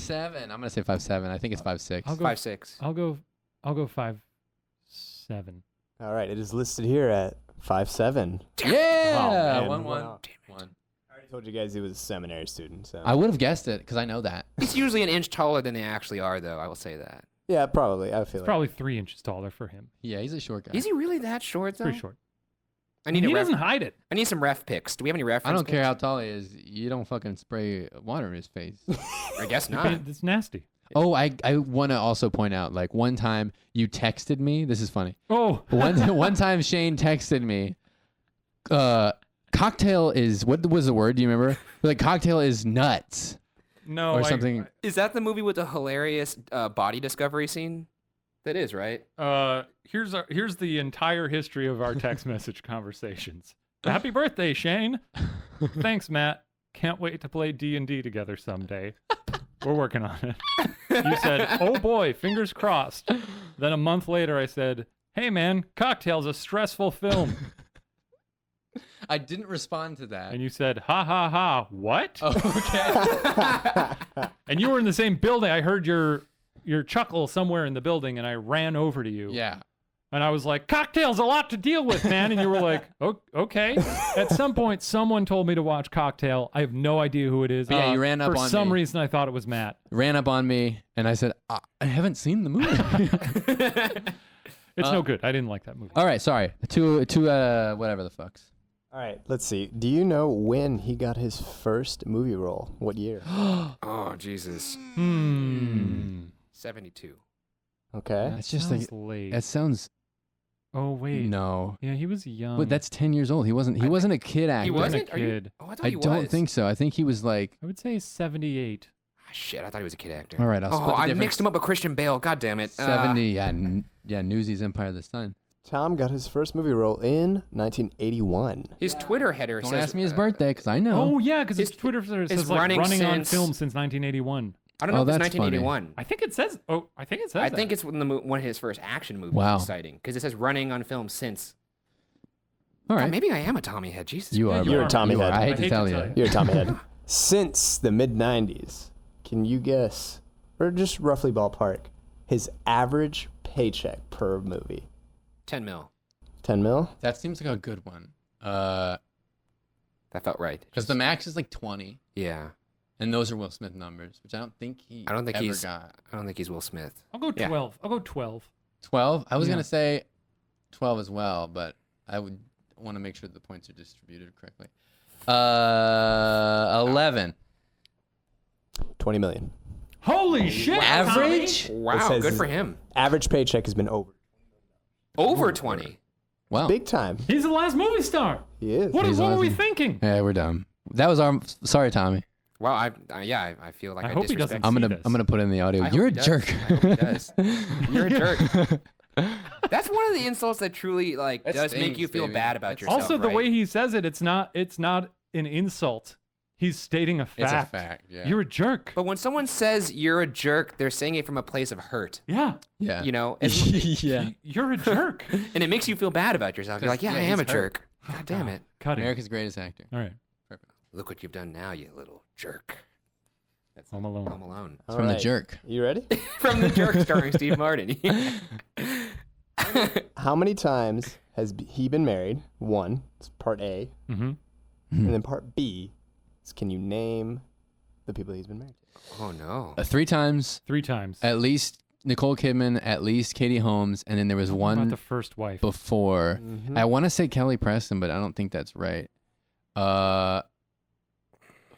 Speaker 1: 5'7". I'm gonna say 5'7". I think it's 5'6".
Speaker 2: I'll go
Speaker 3: 5'6".
Speaker 2: I'll go 5'7".
Speaker 4: All right, it is listed here at 5'7".
Speaker 1: Yeah,
Speaker 4: man.
Speaker 1: 1-1.
Speaker 4: Wow.
Speaker 1: One.
Speaker 4: I already told you guys he was a seminary student, so.
Speaker 1: I would have guessed it because I know that.
Speaker 3: He's usually an inch taller than they actually are, though. I will say that.
Speaker 4: Yeah, probably. I feel like.
Speaker 2: Probably 3 inches taller for him.
Speaker 1: Yeah, he's a short guy.
Speaker 3: Is he really that short, though?
Speaker 2: Pretty short.
Speaker 3: I need
Speaker 2: He
Speaker 3: a ref.
Speaker 2: doesn't hide it.
Speaker 3: I need some ref picks. Do we have any reference?
Speaker 1: I don't care
Speaker 3: picks?
Speaker 1: how tall he is. You don't fucking spray water in his face.
Speaker 3: I guess not.
Speaker 2: It's nasty.
Speaker 1: Oh, I want to also point out, like one time you texted me. This is funny.
Speaker 2: Oh,
Speaker 1: One time Shane texted me. Cocktail is what was the word? Do you remember? Like cocktail is nuts
Speaker 2: no.
Speaker 1: or something.
Speaker 3: Is that the movie with the hilarious body discovery scene? That is right.
Speaker 2: Here's the entire history of our text message conversations. Happy birthday, Shane. Thanks, Matt. Can't wait to play D&D together someday. We're working on it. You said, oh boy, fingers crossed. Then a month later, I said, hey man, Cocktail's a stressful film.
Speaker 1: I didn't respond to that.
Speaker 2: And you said, ha ha ha, what?
Speaker 1: Oh, okay.
Speaker 2: And you were in the same building. I heard your chuckle somewhere in the building, and I ran over to you.
Speaker 1: Yeah.
Speaker 2: And I was like, Cocktail's a lot to deal with, man. And you were like, oh, okay. At some point, someone told me to watch Cocktail. I have no idea who it is.
Speaker 1: Yeah, you ran up on me.
Speaker 2: For some reason, I thought it was Matt.
Speaker 1: Ran up on me, and I said, I haven't seen the movie.
Speaker 2: It's no good. I didn't like that movie.
Speaker 1: All right, sorry. Two whatever the fucks.
Speaker 4: All right, let's see. Do you know when he got his first movie role? What year?
Speaker 3: Oh, Jesus. 72.
Speaker 4: Okay.
Speaker 1: It's just
Speaker 2: Sounds
Speaker 1: like
Speaker 2: late.
Speaker 1: it sounds.
Speaker 2: Oh wait.
Speaker 1: No.
Speaker 2: Yeah, he was young.
Speaker 1: But that's 10 years old. He wasn't a kid actor.
Speaker 3: He wasn't?
Speaker 2: a kid.
Speaker 3: Oh, I thought
Speaker 1: I
Speaker 3: he was.
Speaker 1: don't think so. I think he was like.
Speaker 2: I would say 78.
Speaker 3: Ah, shit, I thought he was a kid actor.
Speaker 1: All right, I'll split the
Speaker 3: I
Speaker 1: difference.
Speaker 3: mixed him up with Christian Bale. God damn it.
Speaker 1: 70. Yeah, Newsies Empire of the Sun.
Speaker 4: Tom got his first movie role in 1981.
Speaker 3: His Twitter header
Speaker 1: Don't
Speaker 3: says...
Speaker 1: ask me his birthday, because I know.
Speaker 2: Oh yeah, because his Twitter says like running on
Speaker 3: since-
Speaker 2: film since 1981.
Speaker 3: I don't know if it's
Speaker 1: that's funny.
Speaker 3: 1981.
Speaker 2: I think it says. Oh, I think it says.
Speaker 3: I
Speaker 2: that.
Speaker 3: think it's one of his first action movies.
Speaker 1: Wow.
Speaker 3: Exciting. Because it says running on film since...
Speaker 1: All right.
Speaker 3: God, maybe I am a Tommy head. Jesus.
Speaker 1: You are.
Speaker 4: You're
Speaker 1: bro.
Speaker 4: a Tommy
Speaker 1: You are.
Speaker 4: head.
Speaker 1: I hate
Speaker 2: I
Speaker 1: to
Speaker 2: hate
Speaker 1: tell
Speaker 2: to
Speaker 1: you.
Speaker 2: tell you.
Speaker 4: You're a Tommy head. Since the mid-90s, can you guess, or just roughly ballpark, his average paycheck per movie?
Speaker 3: 10 mil.
Speaker 4: 10 mil?
Speaker 1: That seems like a good one.
Speaker 3: That felt right.
Speaker 1: Because the max is like 20,
Speaker 3: Yeah.
Speaker 1: and those are Will Smith numbers, which I don't think he
Speaker 3: I don't think
Speaker 1: ever
Speaker 3: he's...
Speaker 1: got.
Speaker 3: I don't think he's Will Smith.
Speaker 2: I'll go
Speaker 3: Yeah.
Speaker 2: 12. I'll go 12.
Speaker 1: 12? I was
Speaker 2: Yeah.
Speaker 1: going to say 12 as well, but I would want to make sure the points are distributed correctly. 11.
Speaker 4: 20 million.
Speaker 2: Holy shit!
Speaker 1: Average?
Speaker 3: Wow,
Speaker 4: says
Speaker 3: good
Speaker 4: his
Speaker 3: for him.
Speaker 4: Average paycheck has been
Speaker 3: Over 20.
Speaker 1: Wow.
Speaker 4: big time.
Speaker 2: He's the last movie star.
Speaker 4: He is.
Speaker 2: What
Speaker 1: He's
Speaker 2: were we
Speaker 1: awesome.
Speaker 2: thinking?
Speaker 1: Yeah, we're done. That was our. Sorry, Tommy.
Speaker 3: Wow, I feel like
Speaker 2: I
Speaker 3: I
Speaker 2: hope he doesn't
Speaker 3: disrespect
Speaker 1: I'm gonna
Speaker 2: this.
Speaker 1: I'm gonna put in the audio.
Speaker 3: I hope
Speaker 1: You're a
Speaker 3: he does.
Speaker 1: jerk.
Speaker 3: I hope he does. You're a jerk. That's one of the insults that truly
Speaker 1: That
Speaker 3: does make
Speaker 1: stings,
Speaker 3: you feel
Speaker 1: baby.
Speaker 3: bad about
Speaker 1: That's-
Speaker 3: yourself.
Speaker 2: Also, the
Speaker 3: right?
Speaker 2: way he says it, it's not an insult. He's stating a fact.
Speaker 1: It's a fact. Yeah.
Speaker 2: You're a jerk.
Speaker 3: But when someone says you're a jerk, they're saying it from a place of hurt.
Speaker 2: Yeah.
Speaker 1: yeah.
Speaker 3: You know,
Speaker 1: yeah.
Speaker 2: You're a jerk.
Speaker 3: and it makes you feel bad about yourself. You're like, yeah,
Speaker 1: Yeah,
Speaker 3: I am a
Speaker 1: he's hurt.
Speaker 3: jerk. God damn it!
Speaker 2: Cut it.
Speaker 1: America's greatest actor.
Speaker 2: All right.
Speaker 1: Perfect.
Speaker 3: Look what you've done now, you little jerk. That's
Speaker 2: Home Alone.
Speaker 3: Home Alone.
Speaker 1: It's from the jerk.
Speaker 4: You ready?
Speaker 3: From the jerk, starring Steve Martin.
Speaker 4: How many times has he been married? One, it's part A.
Speaker 2: Mm-hmm.
Speaker 4: And then part B is, can you name the people he's been married to?
Speaker 3: Oh no.
Speaker 1: 3 times.
Speaker 2: 3 times.
Speaker 1: At least Nicole Kidman. At least Katie Holmes. And then there was
Speaker 2: What about
Speaker 1: one
Speaker 2: the first wife?
Speaker 1: before.
Speaker 4: Mhm.
Speaker 1: I want to say Kelly Preston, but I don't think that's right.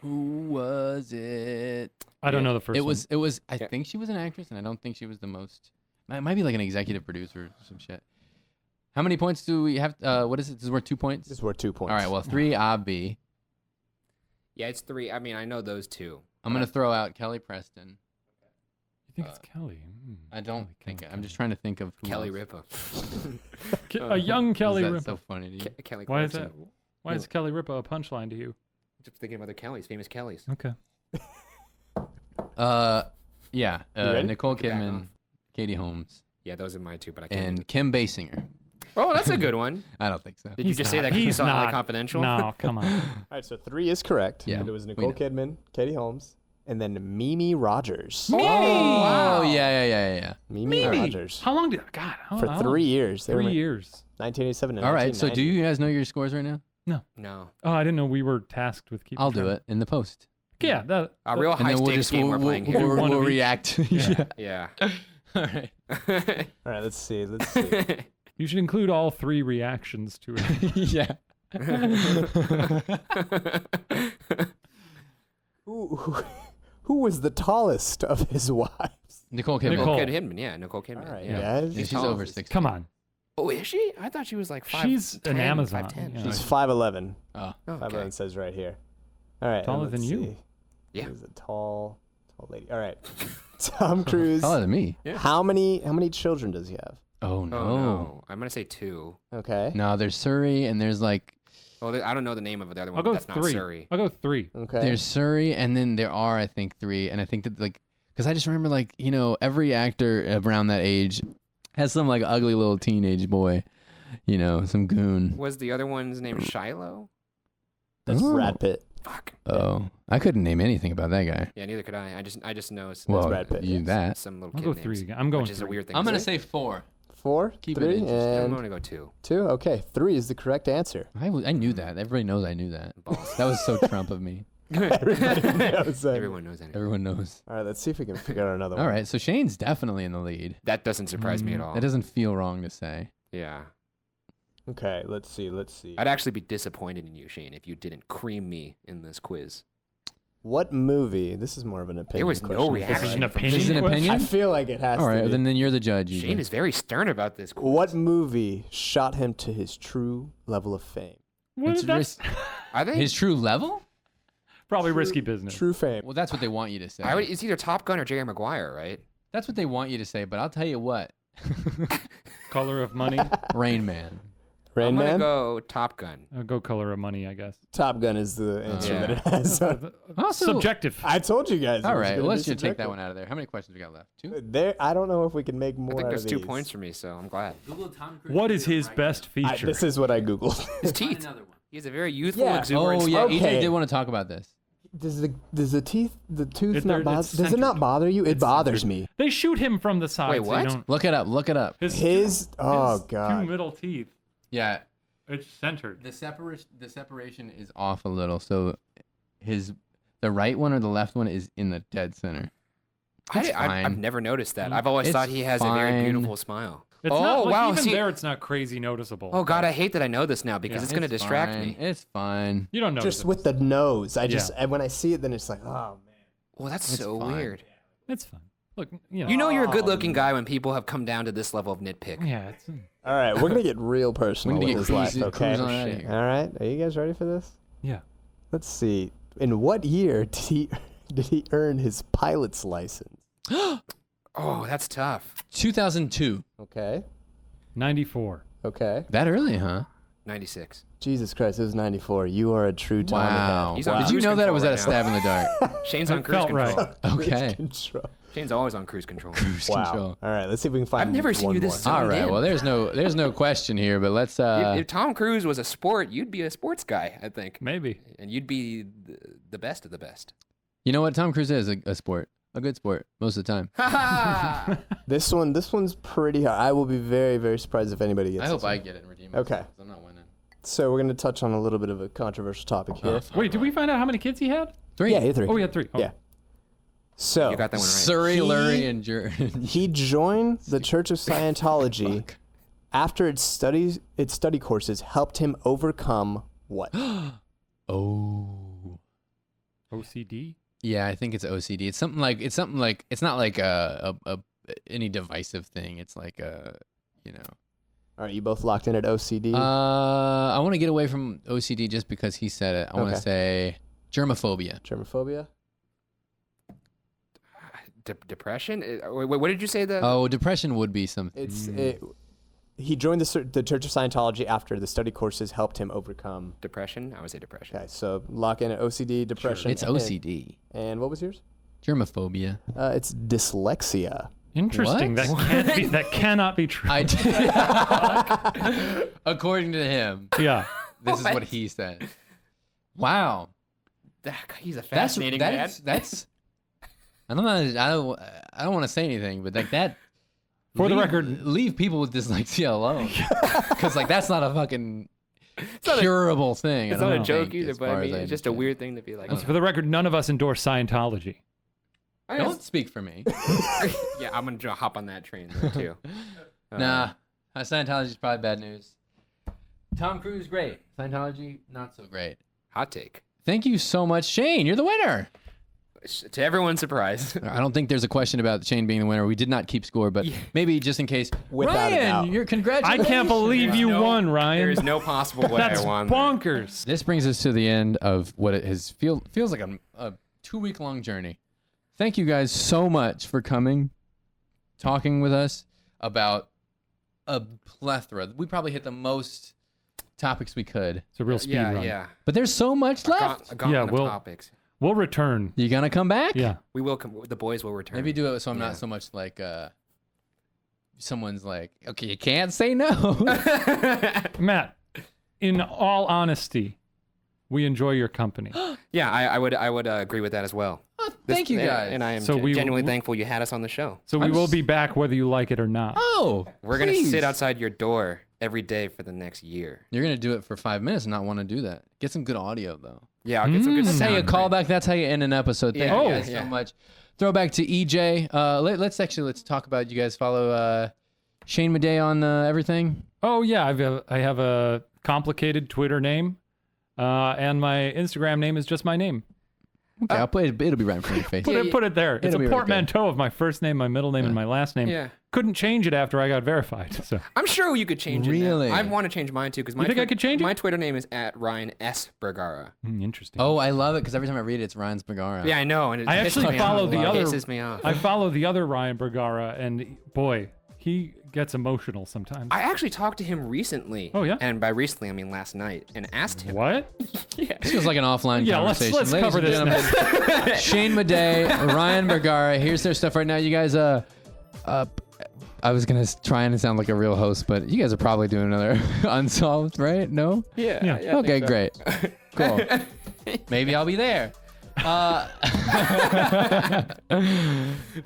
Speaker 1: Who was it?
Speaker 2: I don't know the first
Speaker 1: It
Speaker 2: one.
Speaker 1: was. I
Speaker 3: Yeah.
Speaker 1: think she was an actress, and I don't think she was the most. It might be like an executive producer or some shit. How many points do we have? What is it? This is worth 2 points.
Speaker 4: This is worth 2 points.
Speaker 1: All right. Well, 3 Abby.
Speaker 3: Yeah, it's 3. I mean, I know those 2.
Speaker 1: I'm gonna throw out Kelly Preston.
Speaker 2: You think it's Kelly?
Speaker 1: I don't
Speaker 2: Kelly,
Speaker 1: think. I'm just trying to think of who
Speaker 3: Kelly
Speaker 1: else.
Speaker 3: Ripa.
Speaker 2: A young Kelly
Speaker 1: That's
Speaker 2: Ripa.
Speaker 1: so funny to you.
Speaker 3: Kelly
Speaker 2: Why is
Speaker 3: Clarkson.
Speaker 2: that? Why is Kelly Ripa a punchline to you?
Speaker 3: Just thinking of other Kellys, famous Kellys.
Speaker 2: Okay.
Speaker 1: Yeah.
Speaker 4: ready?
Speaker 1: Nicole
Speaker 3: Get back
Speaker 1: Kidman,
Speaker 3: on.
Speaker 1: Katie Holmes,
Speaker 3: Yeah, those are my 2, but I can't.
Speaker 1: and Kim Basinger.
Speaker 3: Oh, that's a good one.
Speaker 1: I don't think so.
Speaker 3: Did you
Speaker 2: He's
Speaker 3: just say
Speaker 2: not.
Speaker 3: that because you
Speaker 2: He's
Speaker 3: saw LA
Speaker 2: not.
Speaker 3: Confidential?
Speaker 2: No, come on.
Speaker 4: All right, so 3 is correct.
Speaker 1: Yeah,
Speaker 4: And it was
Speaker 1: we
Speaker 4: Nicole
Speaker 1: know.
Speaker 4: Kidman, Katie Holmes, and then Mimi Rogers.
Speaker 1: Oh, yeah.
Speaker 4: Mimi Rogers.
Speaker 2: How long did? God. How,
Speaker 4: For
Speaker 2: how
Speaker 4: 3
Speaker 2: long?
Speaker 4: years. They were
Speaker 2: 3 years.
Speaker 4: 1987 and
Speaker 1: All right. So, do
Speaker 4: 1990.
Speaker 1: you guys know your scores right now?
Speaker 3: No.
Speaker 2: Oh, I didn't know we were tasked with keeping.
Speaker 1: I'll do
Speaker 2: track.
Speaker 1: it in the post,
Speaker 2: Yeah. That.
Speaker 3: A real
Speaker 1: and
Speaker 3: high
Speaker 1: then we'll
Speaker 3: stakes
Speaker 1: just
Speaker 3: game we're playing here.
Speaker 2: one
Speaker 1: we'll
Speaker 2: of each.
Speaker 1: react. Yeah.
Speaker 3: Yeah.
Speaker 1: All right.
Speaker 4: All right, let's see.
Speaker 2: You should include all 3 reactions to it.
Speaker 1: Yeah.
Speaker 4: Who was the tallest of his wives?
Speaker 1: Nicole Kidman.
Speaker 2: Nicole.
Speaker 3: Nicole Kidman, yeah, Nicole Kidman.
Speaker 4: All right,
Speaker 3: yeah.
Speaker 4: guys.
Speaker 1: Yeah, she's
Speaker 3: tall.
Speaker 1: over 60.
Speaker 2: Come on.
Speaker 3: Oh, is she? I thought she was like 5'10".
Speaker 2: She's an Amazon,
Speaker 3: 5'10".
Speaker 2: yeah.
Speaker 4: She's 5'11".
Speaker 1: Oh.
Speaker 3: Oh,
Speaker 4: 5'11"
Speaker 3: okay.
Speaker 4: says right here. All right.
Speaker 2: Taller
Speaker 4: and
Speaker 2: than
Speaker 4: let's
Speaker 2: you.
Speaker 4: see.
Speaker 3: Yeah.
Speaker 4: She's a tall lady. All right. Tom Cruise.
Speaker 1: Taller than me.
Speaker 3: Yeah.
Speaker 4: How many children does he have?
Speaker 1: Oh no.
Speaker 3: Oh no, I'm gonna say 2.
Speaker 4: Okay.
Speaker 1: No, there's Surrey and there's like
Speaker 3: Well, I don't know the name of the other one.
Speaker 2: I'll go
Speaker 3: That's
Speaker 2: 3.
Speaker 3: not Surrey.
Speaker 2: I'll go 3.
Speaker 4: Okay.
Speaker 1: there's Surrey and then there are I think 3 and I think that like because I just remember like every actor around that age has some like ugly little teenage boy, some goon.
Speaker 3: Was the other one's name Shiloh?
Speaker 4: That's
Speaker 1: Oh.
Speaker 4: Brad Pitt.
Speaker 3: Fuck.
Speaker 1: Oh, I couldn't name anything about that guy.
Speaker 3: Yeah, neither could I. I just know
Speaker 1: Well,
Speaker 4: Brad Pitt,
Speaker 1: you
Speaker 4: yes.
Speaker 1: that.
Speaker 3: some little
Speaker 2: I'll
Speaker 3: kid
Speaker 2: go
Speaker 3: names,
Speaker 2: 3 again. I'm going
Speaker 3: which is a
Speaker 2: 3.
Speaker 3: weird thing.
Speaker 1: I'm
Speaker 3: to
Speaker 1: gonna
Speaker 3: say.
Speaker 1: say 4.
Speaker 4: 4,
Speaker 1: Keep it
Speaker 4: 3,
Speaker 1: interesting.
Speaker 3: I'm
Speaker 4: and
Speaker 3: gonna go 2.
Speaker 4: 2. Okay, 3 is the correct answer.
Speaker 1: I knew that. Everybody knows I knew that.
Speaker 3: Balls.
Speaker 1: That was so Trump of me.
Speaker 3: Everyone knows that.
Speaker 1: Everyone knows.
Speaker 4: All right, let's see if we can figure out another one.
Speaker 1: All right, so Shane's definitely in the lead.
Speaker 3: That doesn't surprise me at all.
Speaker 1: That doesn't feel wrong to say.
Speaker 3: Yeah.
Speaker 4: Okay, let's see.
Speaker 3: I'd actually be disappointed in you, Shane, if you didn't cream me in this quiz.
Speaker 4: What movie? This is more of an opinion.
Speaker 3: was no
Speaker 4: question.
Speaker 3: reaction.
Speaker 2: This is an
Speaker 3: This
Speaker 2: opinion.
Speaker 1: This is an
Speaker 2: question?
Speaker 1: opinion?
Speaker 4: I feel like it has
Speaker 1: All right,
Speaker 4: to be.
Speaker 1: then you're the judge.
Speaker 3: Shane
Speaker 1: Ethan.
Speaker 3: is very stern about this quiz.
Speaker 4: What movie shot him to his true level of fame?
Speaker 2: Well,
Speaker 1: It's
Speaker 2: that's
Speaker 3: I think
Speaker 1: his true level?
Speaker 2: probably risky business.
Speaker 4: True fame.
Speaker 1: Well, that's what they want you to say.
Speaker 3: it's either Top Gun or Jerry Maguire, right?
Speaker 1: That's what they want you to say, but I'll tell you what.
Speaker 2: Color of Money.
Speaker 1: Rain Man.
Speaker 4: Rain
Speaker 3: I'm gonna
Speaker 4: Man?
Speaker 3: go Top Gun.
Speaker 2: I'll go Color of Money, I guess.
Speaker 4: Top Gun is the answer
Speaker 3: Yeah.
Speaker 4: that it has.
Speaker 1: Also,
Speaker 2: Subjective.
Speaker 4: I told you guys.
Speaker 1: all
Speaker 4: it was
Speaker 1: right,
Speaker 4: gonna
Speaker 1: well,
Speaker 4: be
Speaker 1: let's just take that
Speaker 4: subjective.
Speaker 1: one out of there. How many questions we got left? 2?
Speaker 4: There, I don't know if we can make more
Speaker 3: I think
Speaker 4: out
Speaker 3: there's
Speaker 4: of
Speaker 3: 2
Speaker 4: these.
Speaker 3: points for me, so I'm glad.
Speaker 2: What is his best feature?
Speaker 4: This is what I googled.
Speaker 3: His teeth. He has a very youthful,
Speaker 4: Yeah.
Speaker 3: exuberant
Speaker 1: Oh, yeah,
Speaker 3: smile.
Speaker 4: Okay.
Speaker 1: EJ did want to talk about this.
Speaker 4: Does the tooth
Speaker 2: It-
Speaker 4: not bother?
Speaker 2: it's
Speaker 4: Does it not
Speaker 2: centered.
Speaker 4: bother you? It
Speaker 2: It's
Speaker 4: bothers
Speaker 2: centered.
Speaker 4: me.
Speaker 2: They shoot him from the side.
Speaker 3: Wait,
Speaker 2: so
Speaker 3: what?
Speaker 2: you don't-
Speaker 1: Look it up. Look it up.
Speaker 4: His oh
Speaker 2: Two
Speaker 4: god.
Speaker 2: middle teeth.
Speaker 1: Yeah,
Speaker 2: It's centered.
Speaker 1: the separation is off a little. So the right one or the left one is in the dead center. It's
Speaker 3: I've
Speaker 1: fine.
Speaker 3: never noticed that. I've always
Speaker 1: It's
Speaker 3: thought he has a very
Speaker 1: fine.
Speaker 3: beautiful smile.
Speaker 2: It's
Speaker 3: oh,
Speaker 2: not, like,
Speaker 3: wow.
Speaker 2: even
Speaker 3: See,
Speaker 2: there, it's not crazy noticeable.
Speaker 3: oh, God, I hate that I know this now because
Speaker 2: Yeah.
Speaker 3: it's going to distract
Speaker 1: fine.
Speaker 3: me.
Speaker 1: It's fine.
Speaker 2: You don't know.
Speaker 4: Just with the nose. And when I see it, then it's like, oh man.
Speaker 3: Well, that's
Speaker 1: It's
Speaker 3: so
Speaker 1: fine.
Speaker 3: weird.
Speaker 2: It's fun. Look,
Speaker 3: You know you're a good-looking guy when people have come down to this level of nitpick.
Speaker 2: Yeah, it's.
Speaker 4: All right, we're gonna get real personal
Speaker 1: We need
Speaker 4: with
Speaker 1: to
Speaker 4: his
Speaker 1: get
Speaker 4: life,
Speaker 1: cruise
Speaker 4: okay?
Speaker 1: on outta here.
Speaker 4: All right, are you guys ready for this?
Speaker 2: Yeah.
Speaker 4: Let's see. In what year did he earn his pilot's license?
Speaker 3: Oh, that's tough.
Speaker 1: 2002.
Speaker 4: Okay.
Speaker 2: 94.
Speaker 4: Okay.
Speaker 1: That early, huh?
Speaker 3: 96.
Speaker 4: Jesus Christ, it was 94. You are a true Tommy
Speaker 1: Wow.
Speaker 4: head.
Speaker 3: He's on
Speaker 1: Did you
Speaker 3: cruise
Speaker 1: know that it was
Speaker 3: control
Speaker 1: at a stab in the dark?
Speaker 3: Shane's on
Speaker 2: It
Speaker 3: cruise
Speaker 2: felt
Speaker 3: control.
Speaker 2: right.
Speaker 1: Okay.
Speaker 4: Control.
Speaker 3: Shane's always on cruise control.
Speaker 1: Cruise
Speaker 4: Wow.
Speaker 1: control.
Speaker 4: All right, let's see if we can find
Speaker 3: I've never seen
Speaker 4: one
Speaker 3: you this
Speaker 4: more.
Speaker 3: so-
Speaker 1: All right.
Speaker 3: in.
Speaker 1: Well, there's no question here, but let's
Speaker 3: if Tom Cruise was a sport, you'd be a sports guy, I think.
Speaker 2: Maybe.
Speaker 3: And you'd be the best of the best.
Speaker 1: You know what? Tom Cruise is a sport, a good sport most of the time.
Speaker 3: Ha ha!
Speaker 4: This one's pretty hard. I will be very, very surprised if anybody gets
Speaker 1: I hope
Speaker 4: this one.
Speaker 1: I get it and redeem
Speaker 4: Okay.
Speaker 1: myself, 'cause I'm not winning.
Speaker 4: So we're going to touch on a little bit of a controversial topic here.
Speaker 2: Wait, did we find out how many kids he had?
Speaker 1: 3.
Speaker 4: Yeah, he had 3.
Speaker 2: Oh, he had 3. Oh.
Speaker 4: Yeah. So
Speaker 3: You got that one right.
Speaker 1: Surrey,
Speaker 4: He-
Speaker 1: Lurie, and Jordan.
Speaker 4: he joined the Church of Scientology
Speaker 1: Fuck.
Speaker 4: after its study courses helped him overcome what?
Speaker 1: Oh.
Speaker 2: OCD?
Speaker 1: Yeah, I think it's OCD. It's something like it's not like a any divisive thing. It's like
Speaker 4: All right, you both locked in at OCD.
Speaker 1: I want to get away from OCD just because he said it. I want to
Speaker 4: Okay.
Speaker 1: say germophobia.
Speaker 4: Germophobia?
Speaker 3: Depression? What did you say?
Speaker 1: Oh, depression would be something.
Speaker 4: He joined the Church of Scientology after the study courses helped him overcome.
Speaker 3: Depression? I would say depression.
Speaker 4: Okay, so lock in at OCD, depression.
Speaker 1: It's OCD.
Speaker 4: And what was yours?
Speaker 1: Germophobia.
Speaker 4: It's dyslexia.
Speaker 2: Interesting.
Speaker 1: What?
Speaker 2: That cannot be true.
Speaker 1: According to him,
Speaker 2: Yeah.
Speaker 1: this is what he said. Wow.
Speaker 3: He's a fascinating man.
Speaker 1: That's I don't know. I don't want to say anything, but like that.
Speaker 2: For the record-
Speaker 1: leave people with dyslexia alone, because like that's not a fucking curable thing.
Speaker 3: It's
Speaker 1: I
Speaker 3: not a
Speaker 1: don't
Speaker 3: joke
Speaker 1: think,
Speaker 3: either,
Speaker 1: as
Speaker 3: but
Speaker 1: far
Speaker 3: I
Speaker 1: as
Speaker 3: mean, it's just a
Speaker 1: understand.
Speaker 3: weird thing to be like.
Speaker 2: For the record, none of us endorse Scientology.
Speaker 1: Don't speak for me.
Speaker 3: Yeah, I'm gonna hop on that train though, too.
Speaker 1: Nah, Scientology is probably bad news. Tom Cruise, great. Scientology, not so great.
Speaker 3: Hot take.
Speaker 1: Thank you so much, Shane. You're the winner.
Speaker 3: To everyone's surprise.
Speaker 1: I don't think there's a question about Shane being the winner. We did not keep score, but maybe just in case.
Speaker 4: Without a
Speaker 1: Ryan,
Speaker 4: doubt.
Speaker 1: you're
Speaker 2: I
Speaker 1: congratulations.
Speaker 2: can't believe you won,
Speaker 3: There
Speaker 2: Ryan.
Speaker 3: is no possible way
Speaker 2: That's
Speaker 3: I won.
Speaker 2: bonkers.
Speaker 1: This brings us to the end of what it has feels like a 2-week long journey. thank you guys so much for coming, talking with us about a plethora. We probably hit the most topics we could.
Speaker 2: It's a real speed run.
Speaker 3: Yeah.
Speaker 1: But there's so much left.
Speaker 3: A gauntlet of
Speaker 2: we'll-
Speaker 3: topics.
Speaker 2: We'll return.
Speaker 1: You gonna come back?
Speaker 2: Yeah.
Speaker 3: We will. The boys will return.
Speaker 1: Maybe do it so I'm
Speaker 3: Yeah.
Speaker 1: not so much like someone's like, okay, you can't say no.
Speaker 2: Matt, in all honesty, we enjoy your company.
Speaker 3: Yeah, I would agree with that as well.
Speaker 1: Thank you guys.
Speaker 3: And I am
Speaker 2: So we-
Speaker 3: genuinely thankful you had us on the show.
Speaker 2: So we will be back whether you like it or not.
Speaker 1: Oh,
Speaker 3: We're gonna
Speaker 1: please.
Speaker 3: sit outside your door every day for the next year.
Speaker 1: You're gonna do it for 5 minutes and not want to do that. Get some good audio though.
Speaker 3: Yeah, I'll get some good
Speaker 1: That's how you
Speaker 3: sound.
Speaker 1: call back. That's how you end an episode. Thank
Speaker 3: Yeah,
Speaker 1: you
Speaker 3: yeah,
Speaker 1: guys
Speaker 3: yeah.
Speaker 1: so much. Throwback to EJ. Let's talk about. You guys follow Shane Madej on everything.
Speaker 2: Oh yeah, I have a complicated Twitter name, and my Instagram name is just my name.
Speaker 1: Okay, I'll put it. It'll be right in front of your face.
Speaker 2: Put it there. It's
Speaker 1: It'll
Speaker 2: a
Speaker 1: be right there.
Speaker 2: portmanteau of my first name, my middle name, and my last name.
Speaker 3: Yeah.
Speaker 2: Couldn't change it after I got verified. So
Speaker 3: I'm sure you could change it.
Speaker 1: Really?
Speaker 3: Now. I want to change mine too because my
Speaker 2: think I could change it?
Speaker 3: My Twitter name is @Ryan S. Bergara.
Speaker 2: interesting.
Speaker 1: Oh, I love it because every time I read it, it's Ryan's Bergara.
Speaker 3: Yeah, I know. And it
Speaker 2: I
Speaker 3: pisses
Speaker 2: actually
Speaker 3: me
Speaker 2: follow
Speaker 3: off.
Speaker 2: the
Speaker 3: It
Speaker 2: other.
Speaker 3: pisses me off.
Speaker 2: I follow the other Ryan Bergara, and boy, he gets emotional sometimes.
Speaker 3: I actually talked to him recently.
Speaker 2: Oh, yeah?
Speaker 3: And by recently, I mean last night, and asked him.
Speaker 2: What?
Speaker 1: This feels like an offline
Speaker 2: Yeah, let's
Speaker 1: conversation. Ladies
Speaker 2: cover
Speaker 1: and
Speaker 2: this
Speaker 1: gentlemen, Shane Madej, Ryan Bergara. Here's their stuff right now. You guys, I was gonna try and sound like a real host, but you guys are probably doing another Unsolved, right? No?
Speaker 3: Yeah.
Speaker 2: Yeah.
Speaker 3: I
Speaker 1: Okay,
Speaker 3: think so.
Speaker 1: great. Cool. Maybe I'll be there.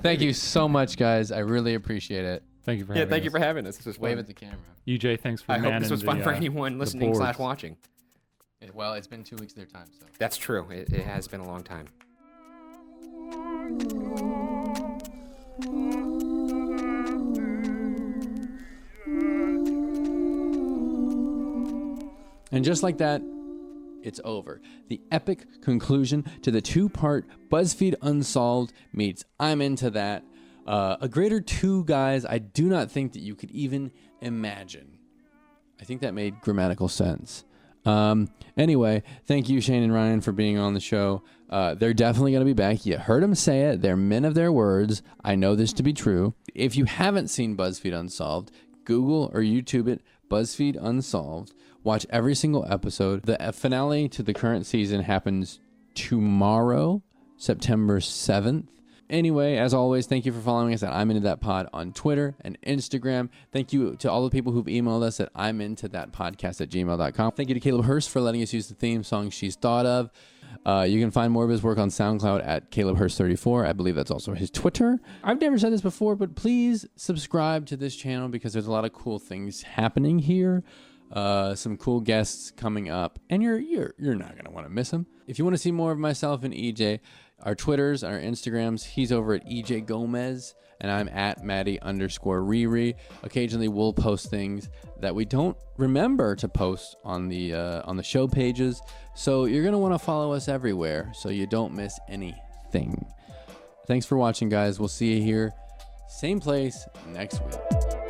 Speaker 1: Thank you so much, guys. I really appreciate it.
Speaker 2: Thank you for
Speaker 3: Yeah,
Speaker 2: having
Speaker 3: thank you
Speaker 2: us.
Speaker 3: for having us. This was
Speaker 1: Wave
Speaker 3: fun.
Speaker 1: at the camera.
Speaker 2: EJ, thanks for
Speaker 3: I hope this was fun for
Speaker 2: the,
Speaker 3: anyone
Speaker 2: the
Speaker 3: listening
Speaker 2: boards.
Speaker 3: / watching.
Speaker 1: Well, it's been 2 weeks their time, so.
Speaker 3: That's true. It has been a long time.
Speaker 1: And just like that, it's over. The epic conclusion to the 2-part BuzzFeed Unsolved meets I'm Into That. A greater 2 guys I do not think that you could even imagine. I think that made grammatical sense. Anyway, thank you, Shane and Ryan, for being on the show. They're definitely going to be back. You heard them say it. They're men of their words. I know this to be true. If you haven't seen BuzzFeed Unsolved, Google or YouTube it, BuzzFeed Unsolved. Watch every single episode. The finale to the current season happens tomorrow, September 7th. Anyway, as always, thank you for following us at I'm Into That Pod on Twitter and Instagram. Thank you to all the people who've emailed us at I'mIntoThatPodcast@gmail.com. Thank you to Caleb Hurst for letting us use the theme song She's Thought Of. You can find more of his work on SoundCloud at CalebHurst34. I believe that's also his Twitter. I've never said this before, but please subscribe to this channel because there's a lot of cool things happening here. Some cool guests coming up, and you're not gonna want to miss them. If you want to see more of myself and EJ, our Twitters, our Instagrams, he's over at EJ Gomez, and I'm at Matty_Riri. Occasionally, we'll post things that we don't remember to post on the show pages, so you're gonna want to follow us everywhere so you don't miss anything. Thanks for watching, guys. We'll see you here, same place next week.